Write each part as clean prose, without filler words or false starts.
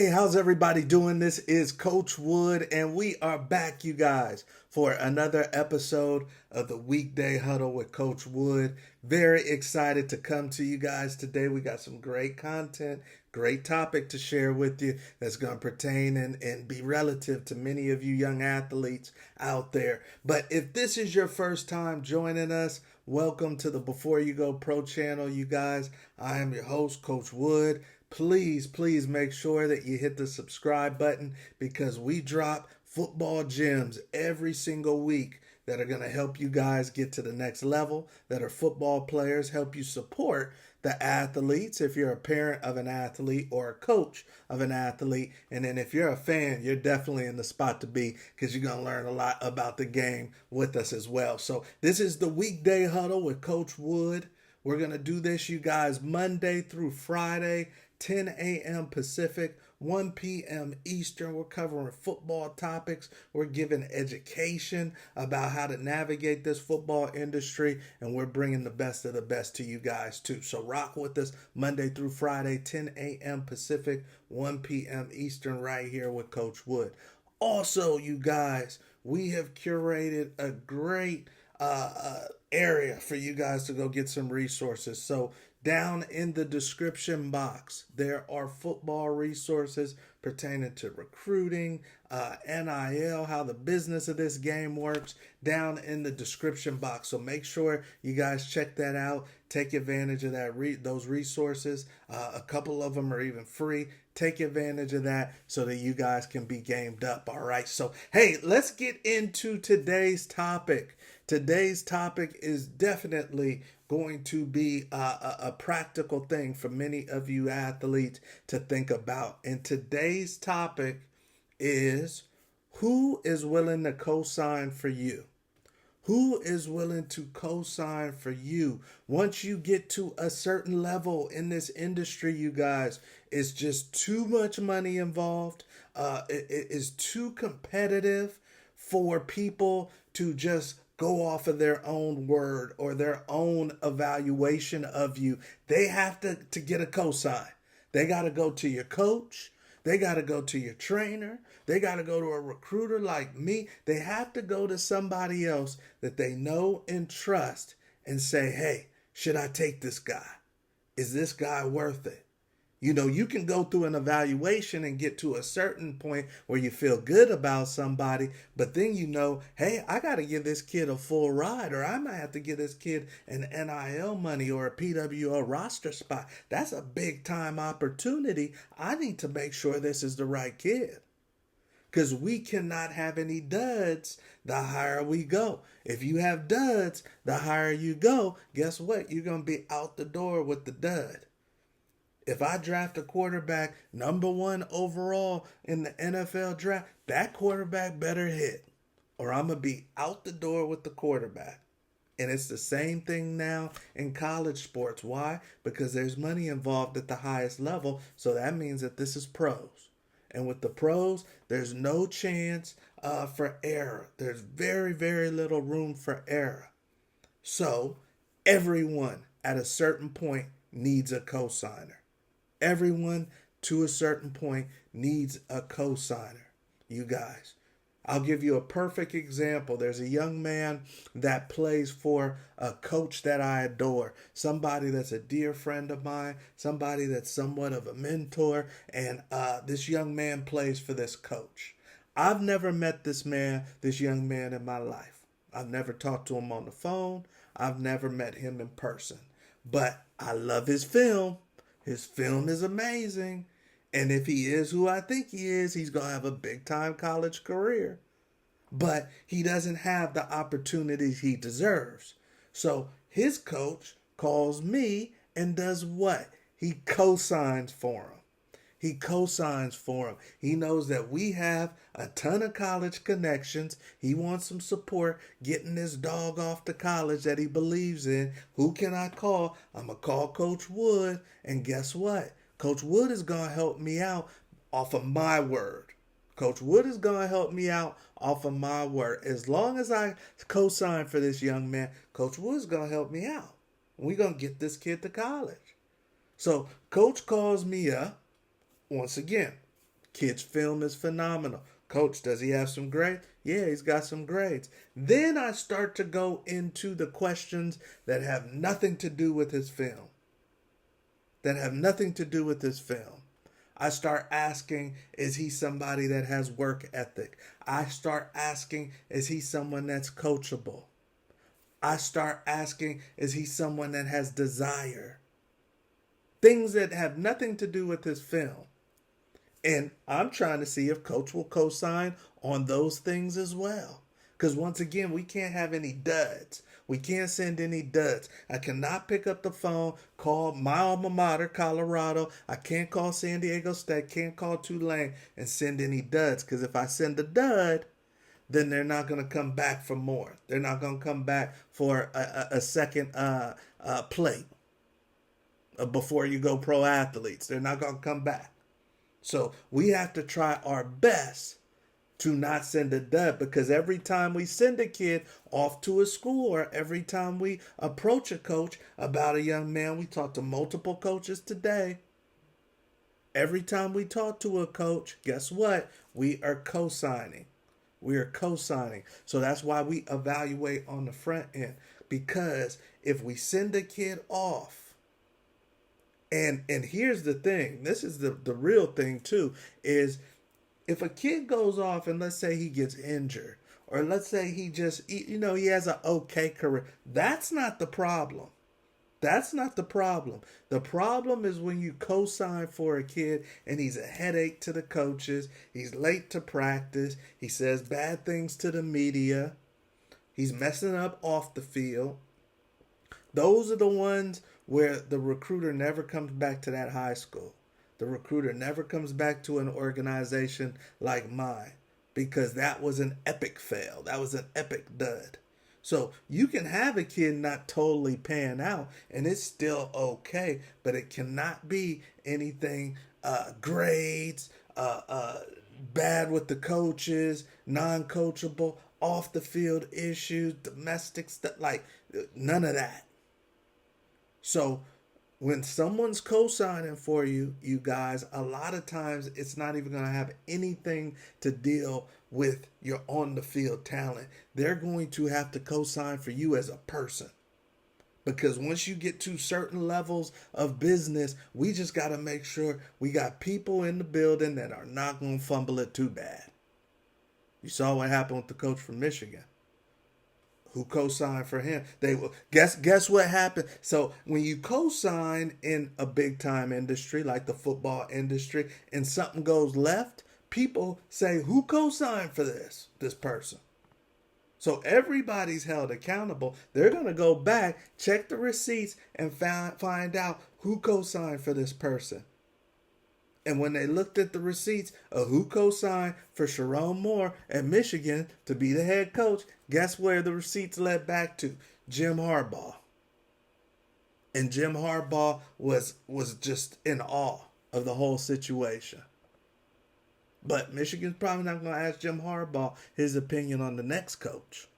Hey, how's everybody doing? This is Coach Wood, and we are back, you guys, for another episode of the Weekday Huddle with Coach Wood. Very excited to come to you guys today. We got some great content, great topic to share with you that's going to pertain and be relative to many of you young athletes out there. But if this is your first time joining us, welcome to the Before You Go Pro channel, you guys. I am your host, Coach Wood. Please make sure that you hit the subscribe button because we drop football gems every single week that are going to help you guys get to the next level, that are football players, help you support the athletes if you're a parent of an athlete or a coach of an athlete. And then if you're a fan, you're definitely in the spot to be because you're going to learn a lot about the game with us as well. So this is the Weekday Huddle with Coach Wood. We're going to do this, you guys, Monday through Friday, 10 a.m. Pacific, 1 p.m. Eastern. We're covering football topics. We're giving education about how to navigate this football industry, and we're bringing the best of the best to you guys too. So rock with us Monday through Friday, 10 a.m. Pacific, 1 p.m. Eastern, right here with Coach Wood. Also, you guys, we have curated a great area for you guys to go get some resources. So down in the description box, there are football resources pertaining to recruiting, NIL, how the business of this game works, down in the description box. So make sure you guys check that out. Take advantage of that those resources. A couple of them are even free. Take advantage of that so that you guys can be gamed up. All right. So, hey, let's get into today's topic. Today's topic is definitely going to be a practical thing for many of you athletes to think about. And today's topic is who is willing to co-sign for you? Who is willing to co-sign for you? Once you get to a certain level in this industry, you guys, it's just too much money involved. It is too competitive for people to just go off of their own word or their own evaluation of you. They have to get a cosign. They got to go to your coach. They got to go to your trainer. They got to go to a recruiter like me. They have to go to somebody else that they know and trust and say, hey, should I take this guy? Is this guy worth it? You know, you can go through an evaluation and get to a certain point where you feel good about somebody, but then you know, hey, I got to give this kid a full ride, or I might have to give this kid an NIL money or a PWO roster spot. That's a big time opportunity. I need to make sure this is the right kid. Because we cannot have any duds the higher we go. If you have duds, the higher you go, guess what? You're going to be out the door with the dud. If I draft a quarterback #1 overall in the NFL draft, that quarterback better hit, or I'm going to be out the door with the quarterback. And it's the same thing now in college sports. Why? Because there's money involved at the highest level. So that means that this is pros. And with the pros, there's no chance for error. There's very, very little room for error. So everyone at a certain point needs a cosigner. Everyone to a certain point needs a cosigner. You guys, I'll give you a perfect example. There's a young man that plays for a coach that I adore, somebody that's a dear friend of mine, somebody that's somewhat of a mentor, and this young man plays for this coach. I've never met this young man in my life. I've never talked to him on the phone. I've never met him in person, but I love his film. His film is amazing. And if he is who I think he is, he's going to have a big time college career. But he doesn't have the opportunities he deserves. So his coach calls me and does what? He co-signs for him. He co-signs for him. He knows that we have a ton of college connections. He wants some support getting this dog off to college that he believes in. Who can I call? I'm going to call Coach Wood. And guess what? Coach Wood is going to help me out off of my word. Coach Wood is going to help me out off of my word. As long as I co-sign for this young man, Coach Wood is going to help me out. We're going to get this kid to college. So Coach calls me up. Once again, Kid's film is phenomenal. Coach, does he have some grades? Yeah, he's got some grades. Then I start to go into the questions that have nothing to do with his film. That have nothing to do with his film. I start asking, is he somebody that has work ethic? I start asking, is he someone that's coachable? I start asking, is he someone that has desire? Things that have nothing to do with his film. And I'm trying to see if coach will co-sign on those things as well. Because once again, we can't have any duds. We can't send any duds. I cannot pick up the phone, call my alma mater, Colorado. I can't call San Diego State, can't call Tulane and send any duds. Because if I send a dud, then they're not going to come back for more. They're not going to come back for a second plate before you go pro athletes. They're not going to come back. So we have to try our best to not send a dud, because every time we send a kid off to a school, or every time we approach a coach about a young man, we talk to multiple coaches today. Every time we talk to a coach, guess what? We are co-signing. We are co-signing. So that's why we evaluate on the front end, because if we send a kid off, and here's the thing, this is the real thing too, is if a kid goes off and let's say he gets injured, or let's say he just, he has an okay career, that's not the problem. That's not the problem. The problem is when you co-sign for a kid and he's a headache to the coaches, he's late to practice, he says bad things to the media, he's messing up off the field. Those are the ones where the recruiter never comes back to that high school. The recruiter never comes back to an organization like mine, because that was an epic fail. That was an epic dud. So you can have a kid not totally pan out and it's still okay, but it cannot be anything grades, bad with the coaches, non-coachable, off the field issues, domestic stuff, like none of that. So when someone's co-signing for you, you guys, a lot of times it's not even going to have anything to deal with your on the field talent. They're going to have to co-sign for you as a person. Because once you get to certain levels of business, we just got to make sure we got people in the building that are not going to fumble it too bad. You saw what happened with the coach from Michigan, who co-signed for him. They will guess what happened. So when you co-sign in a big time industry like the football industry and something goes left, people say, who co-signed for this person? So everybody's held accountable. They're going to go back, check the receipts, and find out who co-signed for this person. And when they looked at the receipts of who co-signed for Sharon Moore at Michigan to be the head coach, guess where the receipts led back to? Jim Harbaugh. And Jim Harbaugh was just in awe of the whole situation. But Michigan's probably not going to ask Jim Harbaugh his opinion on the next coach.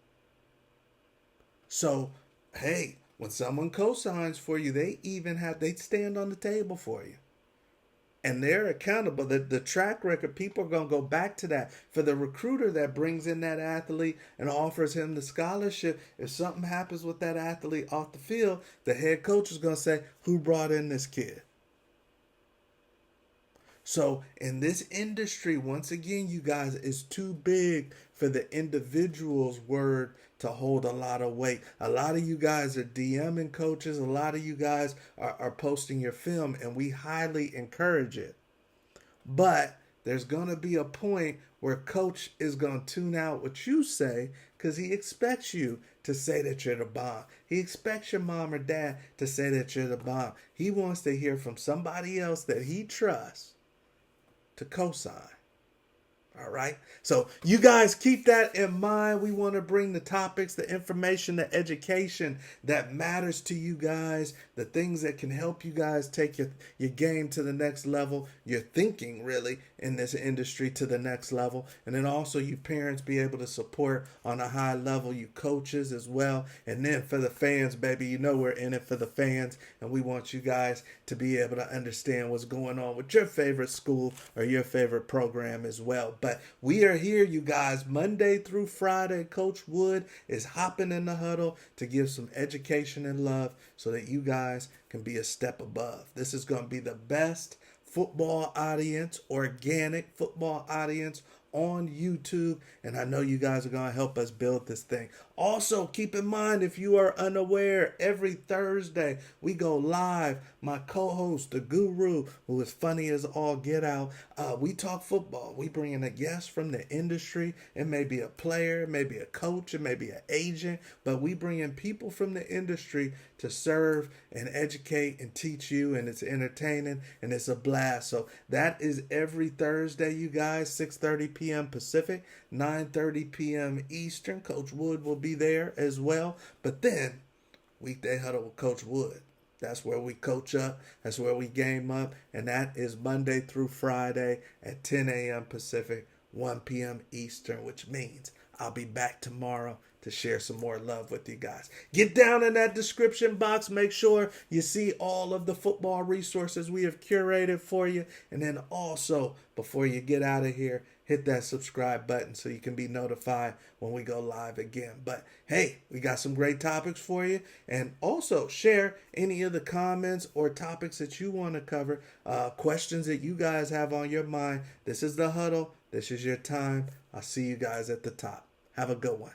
So, hey, when someone co-signs for you, they stand on the table for you. And they're accountable. The track record, people are going to go back to that. For the recruiter that brings in that athlete and offers him the scholarship, if something happens with that athlete off the field, the head coach is going to say, who brought in this kid? So in this industry, once again, you guys, it's too big for the individual's word to hold a lot of weight. A lot of you guys are DMing coaches. A lot of you guys are posting your film, and we highly encourage it. But there's going to be a point where coach is going to tune out what you say, because he expects you to say that you're the bomb. He expects your mom or dad to say that you're the bomb. He wants to hear from somebody else that he trusts to co-sign. All right. So you guys keep that in mind. We want to bring the topics, the information, the education that matters to you guys, the things that can help you guys take your game to the next level, your thinking really, in this industry to the next level. And then also you parents be able to support on a high level, you coaches as well. And then for the fans, baby, you know we're in it for the fans. And we want you guys to be able to understand what's going on with your favorite school or your favorite program as well. But we are here, you guys, Monday through Friday. Coach Wood is hopping in the huddle to give some education and love so that you guys can be a step above. This is going to be the best football audience, organic football audience on YouTube, and I know you guys are going to help us build this thing. Also, keep in mind, if you are unaware, every Thursday we go live. My co-host, the Guru, who is funny as all get out, we talk football. We bring in a guest from the industry. It may be a player, it may be a coach, it may be an agent, but we bring in people from the industry to serve and educate and teach you, and it's entertaining and it's a blast. So that is every Thursday, you guys, 6:30 p.m. Pacific, 9:30 p.m. Eastern. Coach Wood will be there as well. But then, Weekday Huddle with Coach Wood. That's where we coach up. That's where we game up. And that is Monday through Friday at 10 a.m. Pacific, 1 p.m. Eastern, which means I'll be back tomorrow to share some more love with you guys. Get down in that description box. Make sure you see all of the football resources we have curated for you. And then also, before you get out of here, hit that subscribe button so you can be notified when we go live again. But hey, we got some great topics for you. And also share any of the comments or topics that you want to cover, questions that you guys have on your mind. This is the huddle. This is your time. I'll see you guys at the top. Have a good one.